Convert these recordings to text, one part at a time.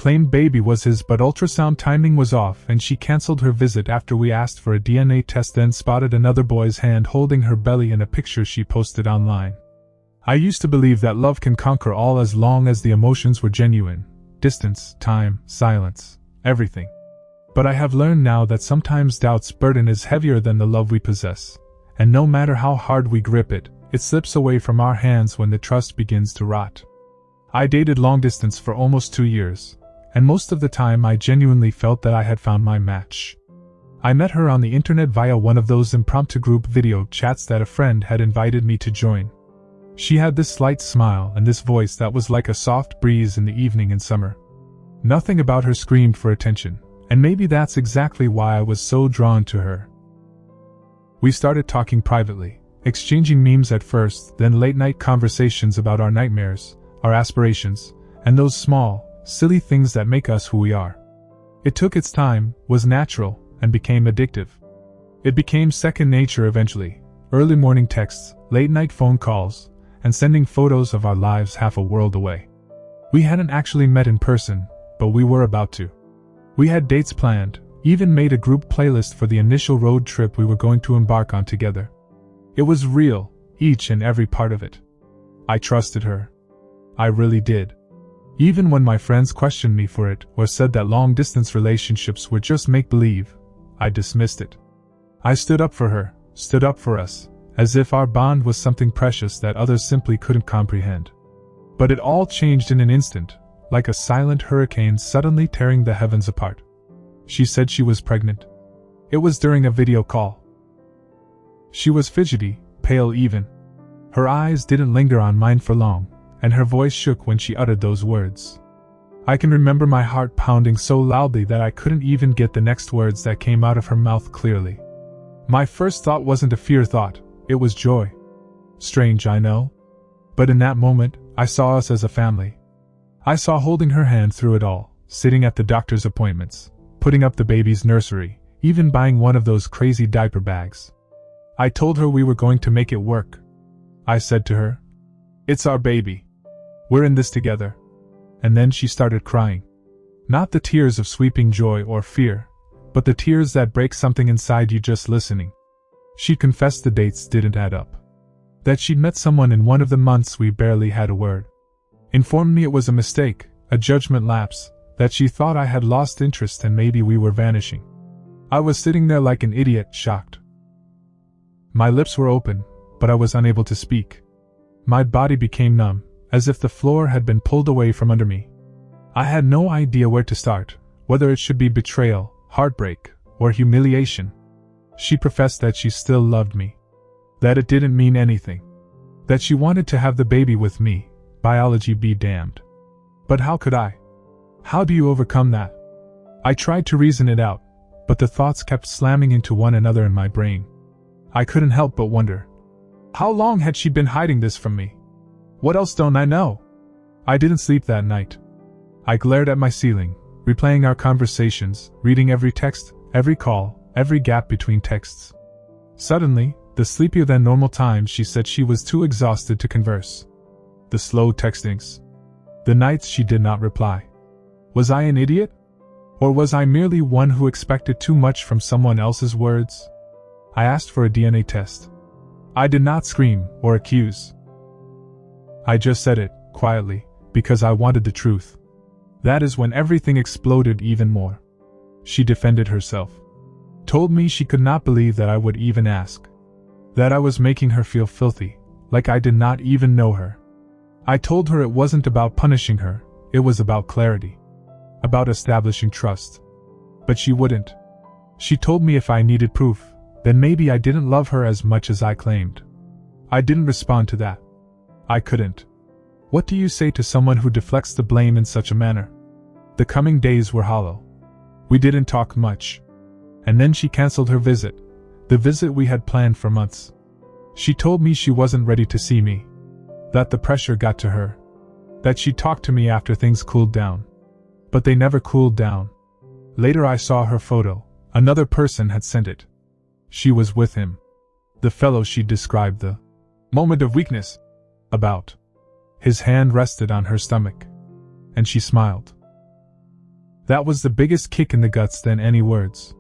claimed baby was his, but ultrasound timing was off and she cancelled her visit after we asked for a DNA test, then spotted another boy's hand holding her belly in a picture she posted online. I used to believe that love can conquer all as long as the emotions were genuine. Distance, time, silence, everything. But I have learned now that sometimes doubt's burden is heavier than the love we possess, and no matter how hard we grip it, it slips away from our hands when the trust begins to rot. I dated long distance for almost 2 years, and most of the time I genuinely felt that I had found my match. I met her on the internet via one of those impromptu group video chats that a friend had invited me to join. She had this slight smile and this voice that was like a soft breeze in the evening in summer. Nothing about her screamed for attention, and maybe that's exactly why I was so drawn to her. We started talking privately, exchanging memes at first, then late-night conversations about our nightmares, our aspirations, and those small, silly things that make us who we are. It took its time, was natural, and became addictive. It became second nature eventually. Early morning texts, late-night phone calls, and sending photos of our lives half a world away. We hadn't actually met in person, but we were about to. We had dates planned, even made a group playlist for the initial road trip we were going to embark on together. It was real, each and every part of it. I trusted her. I really did. Even when my friends questioned me for it or said that long-distance relationships were just make-believe, I dismissed it. I stood up for her, stood up for us, as if our bond was something precious that others simply couldn't comprehend. But it all changed in an instant, like a silent hurricane suddenly tearing the heavens apart. She said she was pregnant. It was during a video call. She was fidgety, pale even. Her eyes didn't linger on mine for long, and her voice shook when she uttered those words. I can remember my heart pounding so loudly that I couldn't even get the next words that came out of her mouth clearly. My first thought wasn't a fear thought, it was joy. Strange, I know. But in that moment, I saw us as a family. I saw holding her hand through it all, sitting at the doctor's appointments, putting up the baby's nursery, even buying one of those crazy diaper bags. I told her we were going to make it work. I said to her, "It's our baby. We're in this together." And then she started crying. Not the tears of sweeping joy or fear, but the tears that break something inside you just listening. She confessed the dates didn't add up. That she'd met someone in one of the months we barely had a word. Informed me it was a mistake, a judgment lapse, that she thought I had lost interest and maybe we were vanishing. I was sitting there like an idiot, shocked. My lips were open, but I was unable to speak. My body became numb, as if the floor had been pulled away from under me. I had no idea where to start, whether it should be betrayal, heartbreak, or humiliation. She professed that she still loved me. That it didn't mean anything. That she wanted to have the baby with me, biology be damned. But how could I? How do you overcome that? I tried to reason it out, but the thoughts kept slamming into one another in my brain. I couldn't help but wonder. How long had she been hiding this from me? What else don't I know? I didn't sleep that night. I glared at my ceiling, replaying our conversations, reading every text, every call, every gap between texts. Suddenly, the sleepier than normal times she said she was too exhausted to converse. The slow textings. The nights she did not reply. Was I an idiot? Or was I merely one who expected too much from someone else's words? I asked for a DNA test. I did not scream or accuse. I just said it, quietly, because I wanted the truth. That is when everything exploded even more. She defended herself. Told me she could not believe that I would even ask. That I was making her feel filthy, like I did not even know her. I told her it wasn't about punishing her, it was about clarity. About establishing trust. But she wouldn't. She told me if I needed proof, then maybe I didn't love her as much as I claimed. I didn't respond to that. I couldn't. What do you say to someone who deflects the blame in such a manner? The coming days were hollow. We didn't talk much. And then she canceled her visit, the visit we had planned for months. She told me she wasn't ready to see me. That the pressure got to her. That she'd talk to me after things cooled down. But they never cooled down. Later I saw her photo. Another person had sent it. She was with him. The fellow she described the moment of weakness about. His hand rested on her stomach. And she smiled. That was the biggest kick in the guts than any words.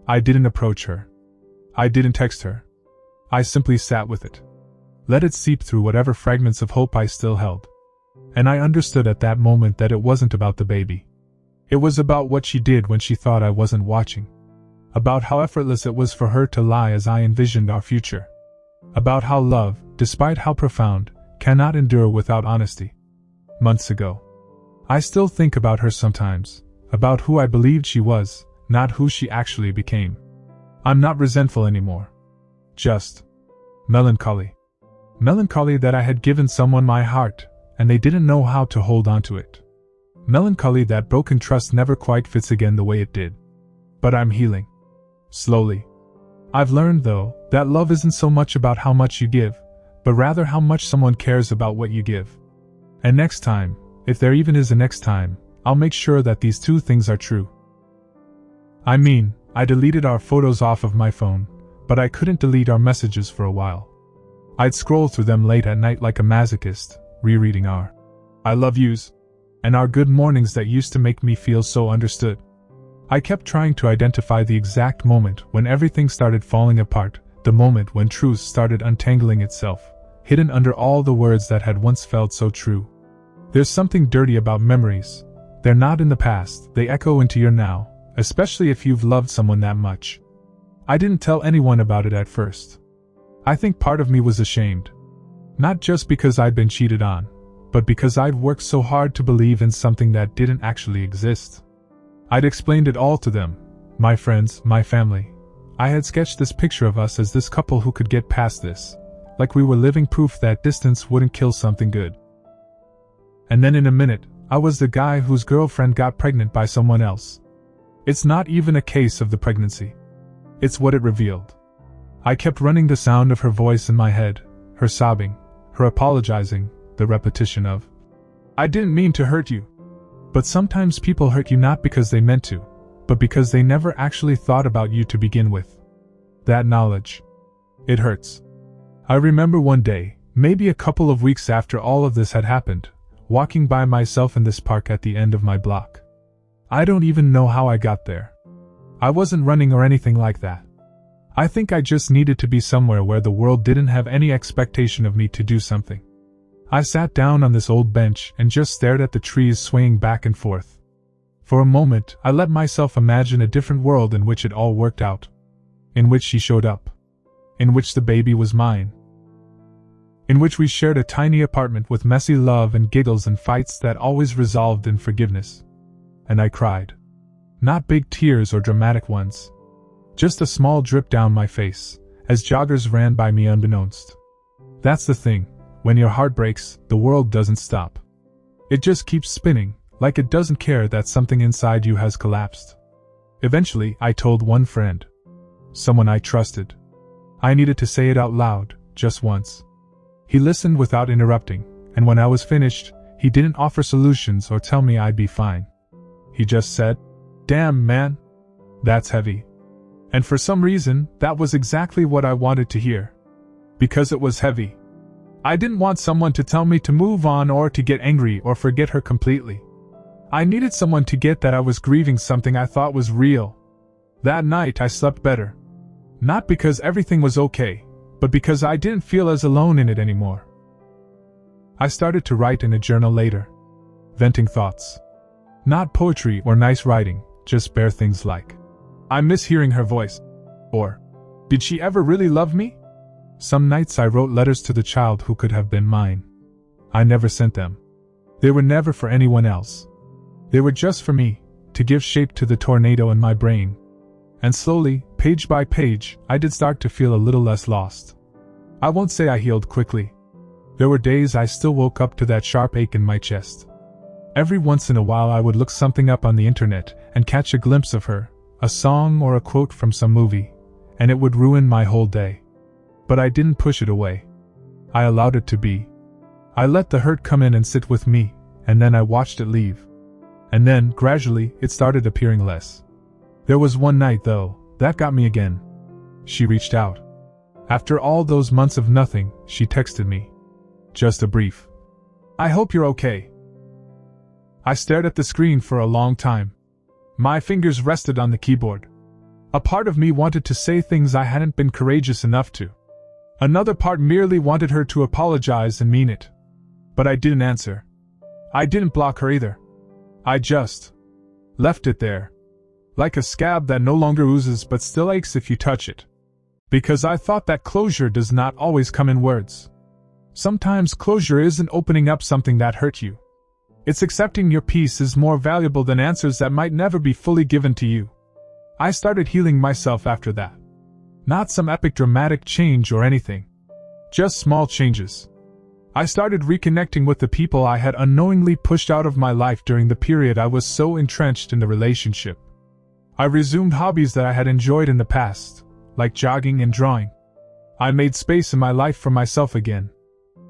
I didn't approach her. I didn't text her. I simply sat with it. Let it seep through whatever fragments of hope I still held. And I understood at that moment that it wasn't about the baby. It was about what she did when she thought I wasn't watching. About how effortless it was for her to lie as I envisioned our future. About how love, despite how profound, cannot endure without honesty. Months ago. I still think about her sometimes, about who I believed she was, not who she actually became. I'm not resentful anymore. Just melancholy. Melancholy that I had given someone my heart, and they didn't know how to hold on to it. Melancholy that broken trust never quite fits again the way it did. But I'm healing. Slowly. I've learned, though, that love isn't so much about how much you give, but rather how much someone cares about what you give. And next time, if there even is a next time, I'll make sure that these two things are true. I mean, I deleted our photos off of my phone, but I couldn't delete our messages for a while. I'd scroll through them late at night like a masochist, rereading our I love yous, and our good mornings that used to make me feel so understood. I kept trying to identify the exact moment when everything started falling apart, the moment when truth started untangling itself, hidden under all the words that had once felt so true. There's something dirty about memories. They're not in the past, they echo into your now, especially if you've loved someone that much. I didn't tell anyone about it at first. I think part of me was ashamed. Not just because I'd been cheated on, but because I'd worked so hard to believe in something that didn't actually exist. I'd explained it all to them, my friends, my family. I had sketched this picture of us as this couple who could get past this, like we were living proof that distance wouldn't kill something good. And then in a minute, I was the guy whose girlfriend got pregnant by someone else. It's not even a case of the pregnancy. It's what it revealed. I kept running the sound of her voice in my head, her sobbing, her apologizing, the repetition of, I didn't mean to hurt you. But sometimes people hurt you not because they meant to, but because they never actually thought about you to begin with. That knowledge. It hurts. I remember one day, maybe a couple of weeks after all of this had happened, walking by myself in this park at the end of my block. I don't even know how I got there. I wasn't running or anything like that. I think I just needed to be somewhere where the world didn't have any expectation of me to do something. I sat down on this old bench and just stared at the trees swaying back and forth. For a moment, I let myself imagine a different world in which it all worked out. In which she showed up. In which the baby was mine. In which we shared a tiny apartment with messy love and giggles and fights that always resolved in forgiveness. And I cried. Not big tears or dramatic ones. Just a small drip down my face, as joggers ran by me unbeknownst. That's the thing. When your heart breaks, the world doesn't stop. It just keeps spinning, like it doesn't care that something inside you has collapsed. Eventually, I told one friend. Someone I trusted. I needed to say it out loud, just once. He listened without interrupting, and when I was finished, he didn't offer solutions or tell me I'd be fine. He just said, "Damn, man. That's heavy." And for some reason, that was exactly what I wanted to hear. Because it was heavy. I didn't want someone to tell me to move on or to get angry or forget her completely. I needed someone to get that I was grieving something I thought was real. That night I slept better. Not because everything was okay, but because I didn't feel as alone in it anymore. I started to write in a journal later. Venting thoughts. Not poetry or nice writing, just bare things like, I miss hearing her voice. Or, did she ever really love me? Some nights I wrote letters to the child who could have been mine. I never sent them. They were never for anyone else. They were just for me, to give shape to the tornado in my brain. And slowly, page by page, I did start to feel a little less lost. I won't say I healed quickly. There were days I still woke up to that sharp ache in my chest. Every once in a while I would look something up on the internet and catch a glimpse of her, a song or a quote from some movie, and it would ruin my whole day. But I didn't push it away. I allowed it to be. I let the hurt come in and sit with me, and then I watched it leave. And then, gradually, it started appearing less. There was one night, though, that got me again. She reached out. After all those months of nothing, she texted me. Just a brief, I hope you're okay. I stared at the screen for a long time. My fingers rested on the keyboard. A part of me wanted to say things I hadn't been courageous enough to. Another part merely wanted her to apologize and mean it. But I didn't answer. I didn't block her either. I just left it there. Like a scab that no longer oozes but still aches if you touch it. Because I thought that closure does not always come in words. Sometimes closure isn't opening up something that hurt you. It's accepting your peace is more valuable than answers that might never be fully given to you. I started healing myself after that. Not some epic dramatic change or anything. Just small changes. I started reconnecting with the people I had unknowingly pushed out of my life during the period I was so entrenched in the relationship. I resumed hobbies that I had enjoyed in the past, like jogging and drawing. I made space in my life for myself again.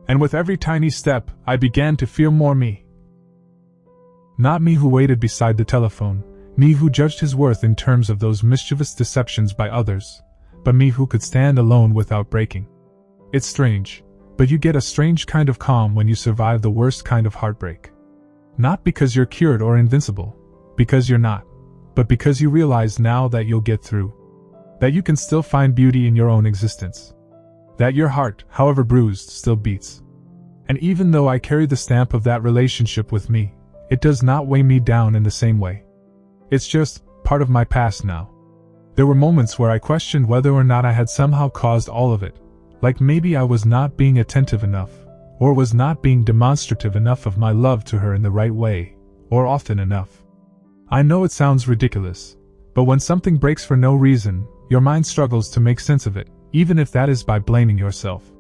And with every tiny step, I began to feel more me. Not me who waited beside the telephone, me who judged his worth in terms of those mischievous deceptions by others, but me who could stand alone without breaking. It's strange, but you get a strange kind of calm when you survive the worst kind of heartbreak. Not because you're cured or invincible, because you're not, but because you realize now that you'll get through. That you can still find beauty in your own existence. That your heart, however bruised, still beats. And even though I carry the stamp of that relationship with me, it does not weigh me down in the same way. It's just part of my past now. There were moments where I questioned whether or not I had somehow caused all of it, like maybe I was not being attentive enough, or was not being demonstrative enough of my love to her in the right way, or often enough. I know it sounds ridiculous, but when something breaks for no reason, your mind struggles to make sense of it, even if that is by blaming yourself.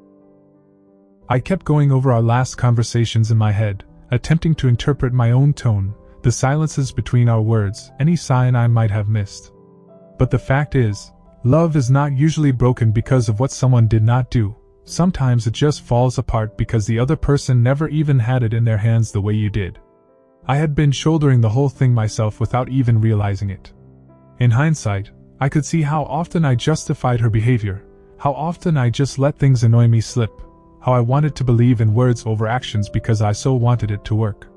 I kept going over our last conversations in my head, attempting to interpret my own tone, the silences between our words, any sign I might have missed. But the fact is, love is not usually broken because of what someone did not do. Sometimes it just falls apart because the other person never even had it in their hands the way you did. I had been shouldering the whole thing myself without even realizing it. In hindsight, I could see how often I justified her behavior, how often I just let things annoy me slip, how I wanted to believe in words over actions because I so wanted it to work.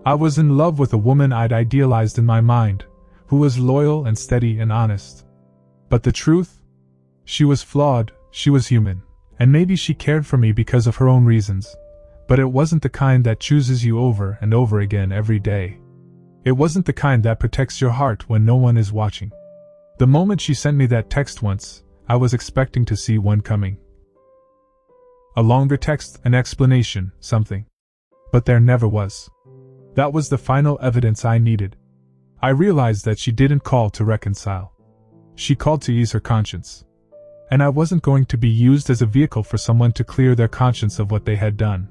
I was in love with a woman I'd idealized in my mind, who was loyal and steady and honest. But the truth? She was flawed, she was human, and maybe she cared for me because of her own reasons, but it wasn't the kind that chooses you over and over again every day. It wasn't the kind that protects your heart when no one is watching. The moment she sent me that text once, I was expecting to see one coming. A longer text, an explanation, something. But there never was. That was the final evidence I needed. I realized that she didn't call to reconcile. She called to ease her conscience. And I wasn't going to be used as a vehicle for someone to clear their conscience of what they had done.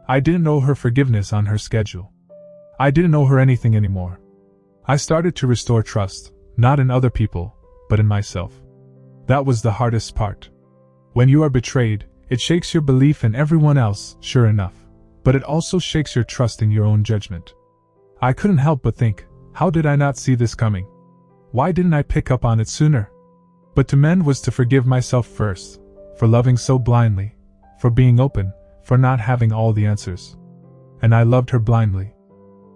I didn't owe her forgiveness on her schedule. I didn't owe her anything anymore. I started to restore trust, not in other people, but in myself. That was the hardest part. When you are betrayed, it shakes your belief in everyone else, sure enough, but it also shakes your trust in your own judgment. I couldn't help but think, how did I not see this coming? Why didn't I pick up on it sooner? But to mend was to forgive myself first, for loving so blindly, for being open, for not having all the answers. And I loved her blindly.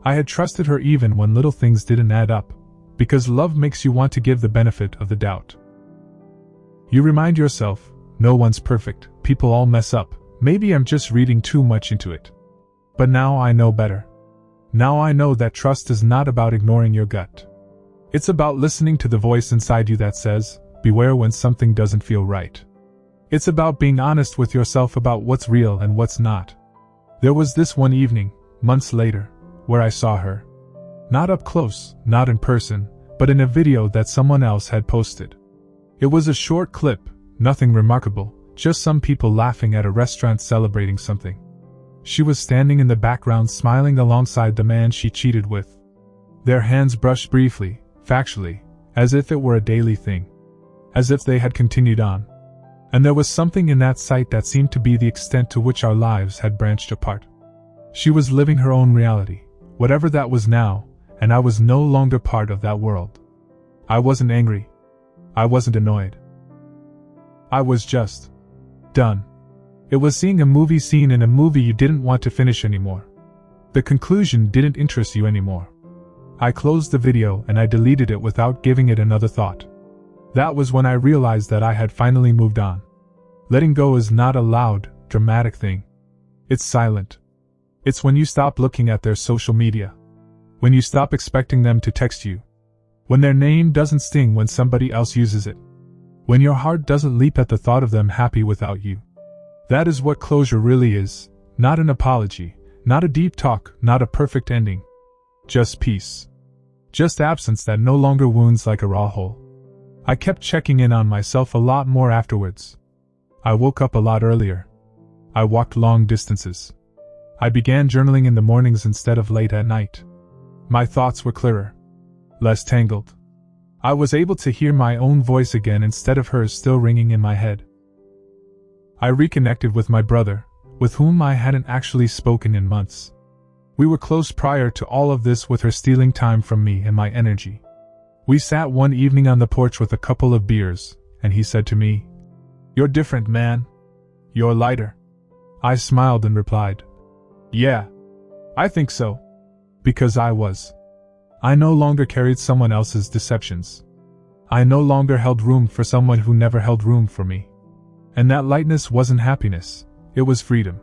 I had trusted her even when little things didn't add up, because love makes you want to give the benefit of the doubt. You remind yourself, no one's perfect, people all mess up, maybe I'm just reading too much into it. But now I know better. Now I know that trust is not about ignoring your gut. It's about listening to the voice inside you that says, beware when something doesn't feel right. It's about being honest with yourself about what's real and what's not. There was this one evening, months later, where I saw her. Not up close, not in person, but in a video that someone else had posted. It was a short clip, nothing remarkable, just some people laughing at a restaurant celebrating something. She was standing in the background smiling alongside the man she cheated with. Their hands brushed briefly, factually, as if it were a daily thing. As if they had continued on. And there was something in that sight that seemed to be the extent to which our lives had branched apart. She was living her own reality, whatever that was now, and I was no longer part of that world. I wasn't angry. I wasn't annoyed. I was just done. It was seeing a movie scene in a movie you didn't want to finish anymore. The conclusion didn't interest you anymore. I closed the video and I deleted it without giving it another thought. That was when I realized that I had finally moved on. Letting go is not a loud, dramatic thing. It's silent. It's when you stop looking at their social media. When you stop expecting them to text you. When their name doesn't sting when somebody else uses it. When your heart doesn't leap at the thought of them happy without you. That is what closure really is, not an apology, not a deep talk, not a perfect ending. Just peace. Just absence that no longer wounds like a raw hole. I kept checking in on myself a lot more afterwards. I woke up a lot earlier. I walked long distances. I began journaling in the mornings instead of late at night. My thoughts were clearer. Less tangled. I was able to hear my own voice again instead of hers still ringing in my head. I reconnected with my brother, with whom I hadn't actually spoken in months. We were close prior to all of this, with her stealing time from me and my energy. We sat one evening on the porch with a couple of beers, and he said to me, "You're different, man. You're lighter." I smiled and replied, "Yeah, I think so." Because I was. I no longer carried someone else's deceptions. I no longer held room for someone who never held room for me. And that lightness wasn't happiness, it was freedom.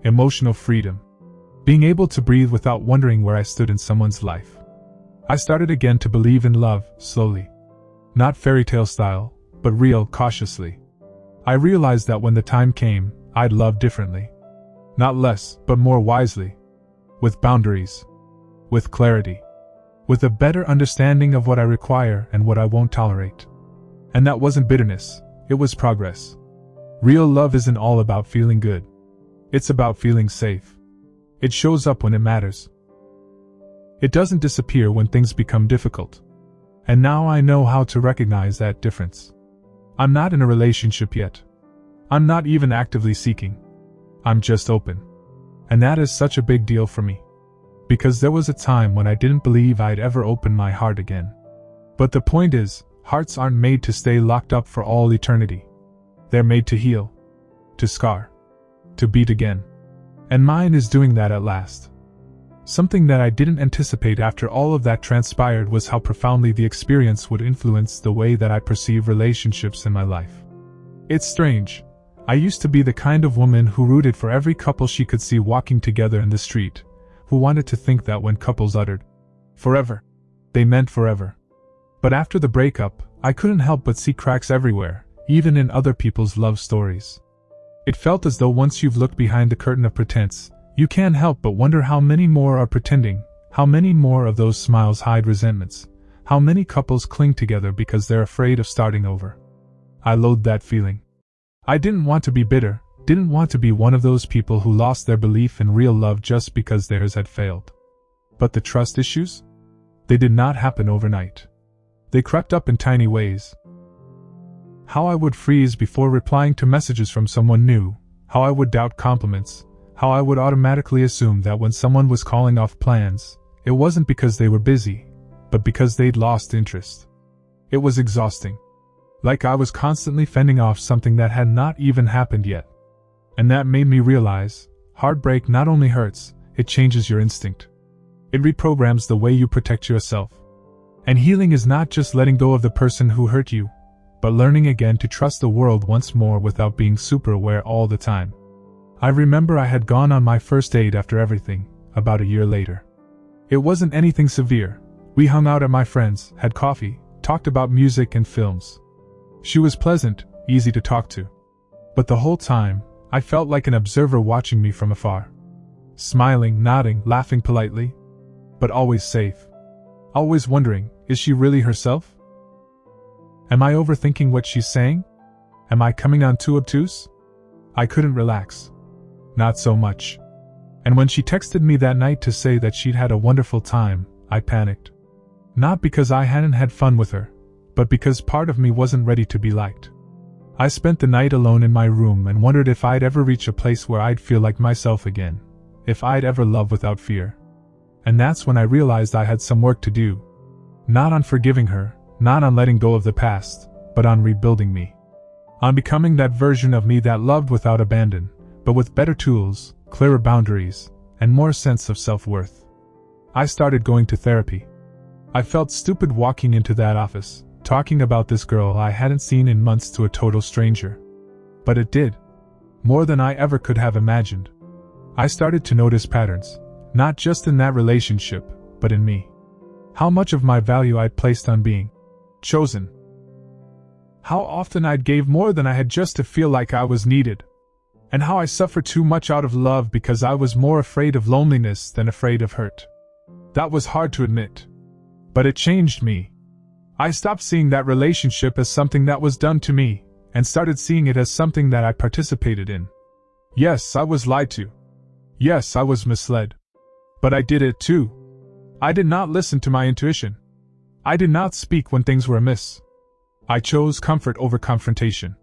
Emotional freedom. Being able to breathe without wondering where I stood in someone's life. I started again to believe in love, slowly. Not fairy tale style, but real, cautiously. I realized that when the time came, I'd love differently. Not less, but more wisely. With boundaries. With clarity. With a better understanding of what I require and what I won't tolerate. And that wasn't bitterness, it was progress. Real love isn't all about feeling good. It's about feeling safe. It shows up when it matters. It doesn't disappear when things become difficult. And now I know how to recognize that difference. I'm not in a relationship yet. I'm not even actively seeking. I'm just open. And that is such a big deal for me. Because there was a time when I didn't believe I'd ever open my heart again. But the point is, hearts aren't made to stay locked up for all eternity. They're made to heal. To scar. To beat again. And mine is doing that at last. Something that I didn't anticipate after all of that transpired was how profoundly the experience would influence the way that I perceive relationships in my life. It's strange. I used to be the kind of woman who rooted for every couple she could see walking together in the street, who wanted to think that when couples uttered forever, they meant forever. But after the breakup, I couldn't help but see cracks everywhere, even in other people's love stories. It felt as though once you've looked behind the curtain of pretense, you can't help but wonder how many more are pretending, how many more of those smiles hide resentments, how many couples cling together because they're afraid of starting over. I loathed that feeling. I didn't want to be bitter, didn't want to be one of those people who lost their belief in real love just because theirs had failed. But the trust issues? They did not happen overnight. They crept up in tiny ways. How I would freeze before replying to messages from someone new, how I would doubt compliments, how I would automatically assume that when someone was calling off plans, it wasn't because they were busy, but because they'd lost interest. It was exhausting. Like I was constantly fending off something that had not even happened yet. And that made me realize, heartbreak not only hurts, it changes your instinct. It reprograms the way you protect yourself. And healing is not just letting go of the person who hurt you, but learning again to trust the world once more without being super aware all the time. I remember I had gone on my first date after everything, about a year later. It wasn't anything severe. We hung out at my friend's, had coffee, talked about music and films. She was pleasant, easy to talk to. But the whole time, I felt like an observer watching me from afar. Smiling, nodding, laughing politely. But always safe. Always wondering, is she really herself? Am I overthinking what she's saying? Am I coming on too obtuse? I couldn't relax. Not so much. And when she texted me that night to say that she'd had a wonderful time, I panicked. Not because I hadn't had fun with her, but because part of me wasn't ready to be liked. I spent the night alone in my room and wondered if I'd ever reach a place where I'd feel like myself again, if I'd ever love without fear. And that's when I realized I had some work to do. Not on forgiving her, not on letting go of the past, but on rebuilding me. On becoming that version of me that loved without abandon, but with better tools, clearer boundaries, and more sense of self-worth. I started going to therapy. I felt stupid walking into that office, talking about this girl I hadn't seen in months to a total stranger. But it did. More than I ever could have imagined. I started to notice patterns, not just in that relationship, but in me. How much of my value I'd placed on being chosen. How often I'd gave more than I had just to feel like I was needed. And how I suffered too much out of love because I was more afraid of loneliness than afraid of hurt. That was hard to admit. But it changed me. I stopped seeing that relationship as something that was done to me, and started seeing it as something that I participated in. Yes, I was lied to. Yes, I was misled. But I did it too. I did not listen to my intuition. I did not speak when things were amiss. I chose comfort over confrontation.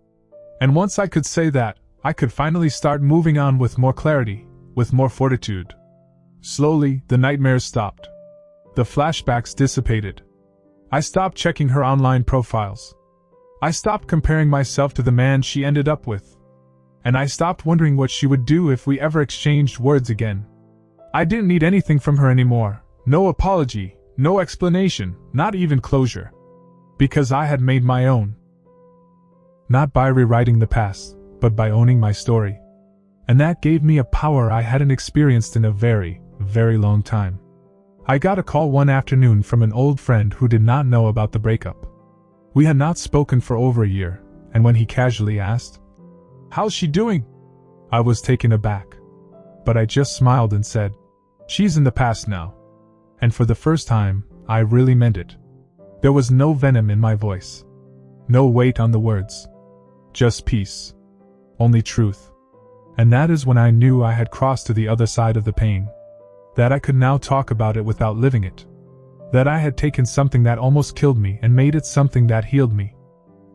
And once I could say that, I could finally start moving on with more clarity, with more fortitude. Slowly, the nightmares stopped. The flashbacks dissipated. I stopped checking her online profiles. I stopped comparing myself to the man she ended up with. And I stopped wondering what she would do if we ever exchanged words again. I didn't need anything from her anymore. No apology, no explanation, not even closure. Because I had made my own. Not by rewriting the past, but by owning my story. And that gave me a power I hadn't experienced in a very, very long time. I got a call one afternoon from an old friend who did not know about the breakup. We had not spoken for over a year, and when he casually asked, "How's she doing?" I was taken aback. But I just smiled and said, "She's in the past now." And for the first time, I really meant it. There was no venom in my voice. No weight on the words. Just peace. Only truth. And that is when I knew I had crossed to the other side of the pain. That I could now talk about it without living it. That I had taken something that almost killed me and made it something that healed me.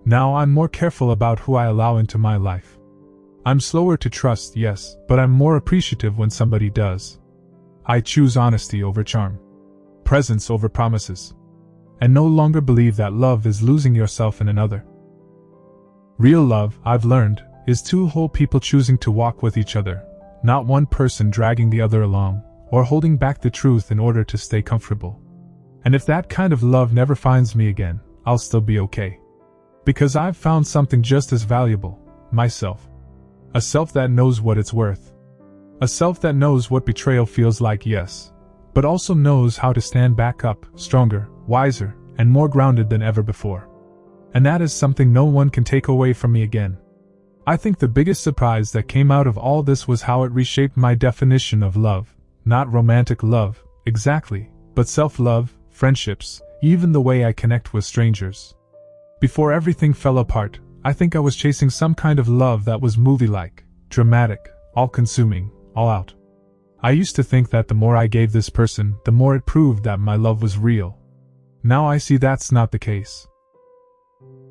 Now I'm more careful about who I allow into my life. I'm slower to trust, yes, but I'm more appreciative when somebody does. I choose honesty over charm. Presence over promises. And no longer believe that love is losing yourself in another. Real love, I've learned, is two whole people choosing to walk with each other, not one person dragging the other along, or holding back the truth in order to stay comfortable. And if that kind of love never finds me again, I'll still be okay. Because I've found something just as valuable, myself. A self that knows what it's worth. A self that knows what betrayal feels like, yes, but also knows how to stand back up, stronger, wiser, and more grounded than ever before. And that is something no one can take away from me again. I think the biggest surprise that came out of all this was how it reshaped my definition of love. Not romantic love, exactly, but self-love, friendships, even the way I connect with strangers. Before everything fell apart, I think I was chasing some kind of love that was movie-like, dramatic, all-consuming, all out. I used to think that the more I gave this person, the more it proved that my love was real. Now I see that's not the case.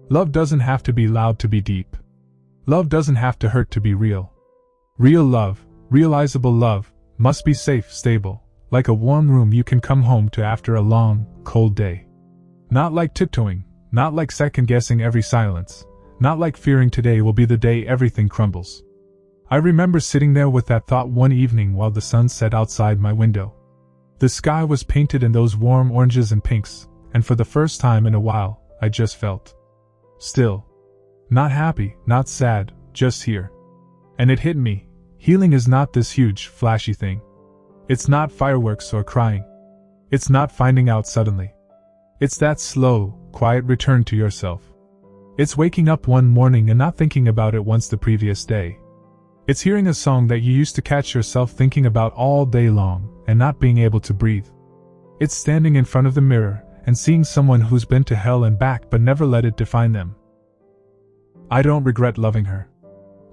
Love doesn't have to be loud to be deep. Love doesn't have to hurt to be real. Real love, realizable love, must be safe, stable, like a warm room you can come home to after a long, cold day. Not like tiptoeing, not like second-guessing every silence, not like fearing today will be the day everything crumbles. I remember sitting there with that thought one evening while the sun set outside my window. The sky was painted in those warm oranges and pinks, and for the first time in a while, I just felt still. Not happy, not sad, just here. And it hit me. Healing is not this huge, flashy thing. It's not fireworks or crying. It's not finding out suddenly. It's that slow, quiet return to yourself. It's waking up one morning and not thinking about it once the previous day. It's hearing a song that you used to catch yourself thinking about all day long and not being able to breathe. It's standing in front of the mirror and seeing someone who's been to hell and back but never let it define them. I don't regret loving her.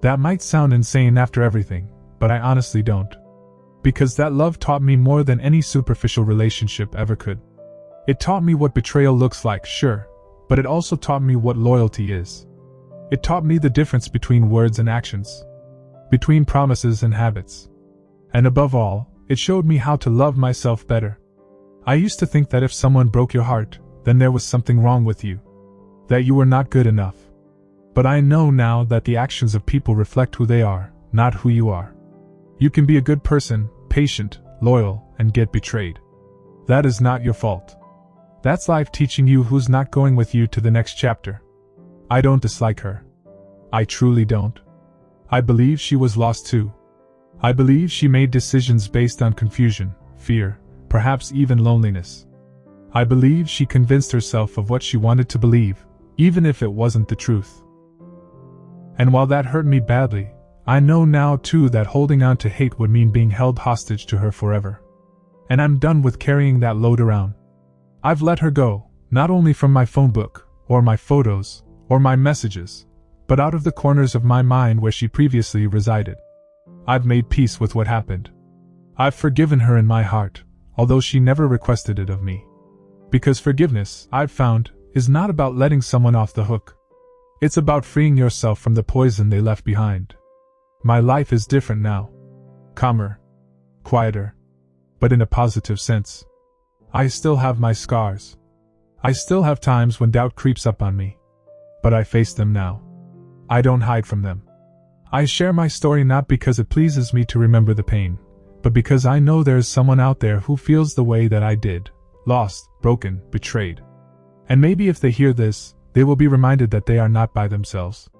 That might sound insane after everything, but I honestly don't. Because that love taught me more than any superficial relationship ever could. It taught me what betrayal looks like, sure, but it also taught me what loyalty is. It taught me the difference between words and actions, between promises and habits. And above all, it showed me how to love myself better. I used to think that if someone broke your heart, then there was something wrong with you. That you were not good enough. But I know now that the actions of people reflect who they are, not who you are. You can be a good person, patient, loyal, and get betrayed. That is not your fault. That's life teaching you who's not going with you to the next chapter. I don't dislike her. I truly don't. I believe she was lost too. I believe she made decisions based on confusion, fear, perhaps even loneliness. I believe she convinced herself of what she wanted to believe, even if it wasn't the truth. And while that hurt me badly, I know now too that holding on to hate would mean being held hostage to her forever. And I'm done with carrying that load around. I've let her go, not only from my phone book, or my photos, or my messages, but out of the corners of my mind where she previously resided. I've made peace with what happened. I've forgiven her in my heart, although she never requested it of me. Because forgiveness, I've found, is not about letting someone off the hook. It's about freeing yourself from the poison they left behind. My life is different now. Calmer. Quieter. But in a positive sense. I still have my scars. I still have times when doubt creeps up on me. But I face them now. I don't hide from them. I share my story not because it pleases me to remember the pain, but because I know there is someone out there who feels the way that I did. Lost, broken, betrayed. And maybe if they hear this, they will be reminded that they are not by themselves.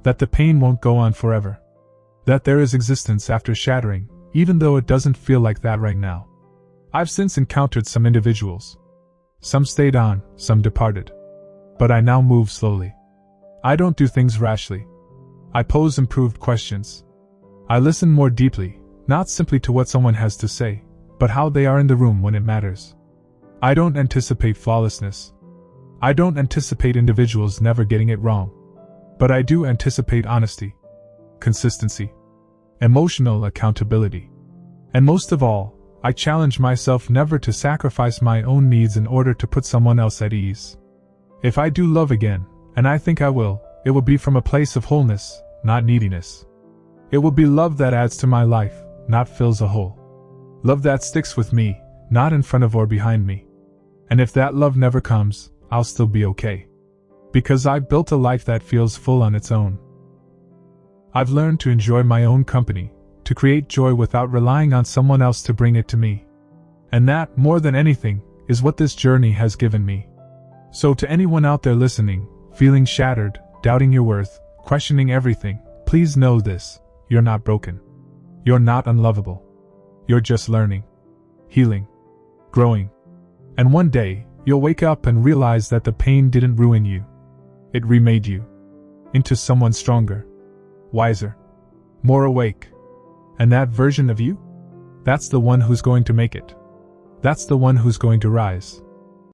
That the pain won't go on forever. That there is existence after shattering, even though it doesn't feel like that right now. I've since encountered some individuals. Some stayed on, some departed. But I now move slowly. I don't do things rashly. I pose improved questions. I listen more deeply, not simply to what someone has to say, but how they are in the room when it matters. I don't anticipate flawlessness. I don't anticipate individuals never getting it wrong. But I do anticipate honesty, consistency, emotional accountability. And most of all, I challenge myself never to sacrifice my own needs in order to put someone else at ease. If I do love again, and I think I will, it will be from a place of wholeness, not neediness. It will be love that adds to my life, not fills a hole. Love that sticks with me, not in front of or behind me. And if that love never comes, I'll still be okay. Because I've built a life that feels full on its own. I've learned to enjoy my own company, to create joy without relying on someone else to bring it to me. And that, more than anything, is what this journey has given me. So to anyone out there listening, feeling shattered, doubting your worth, questioning everything, please know this: you're not broken. You're not unlovable. You're just learning, healing, growing. And one day, you'll wake up and realize that the pain didn't ruin you. It remade you into someone stronger, wiser, more awake. And that version of you? That's the one who's going to make it. That's the one who's going to rise.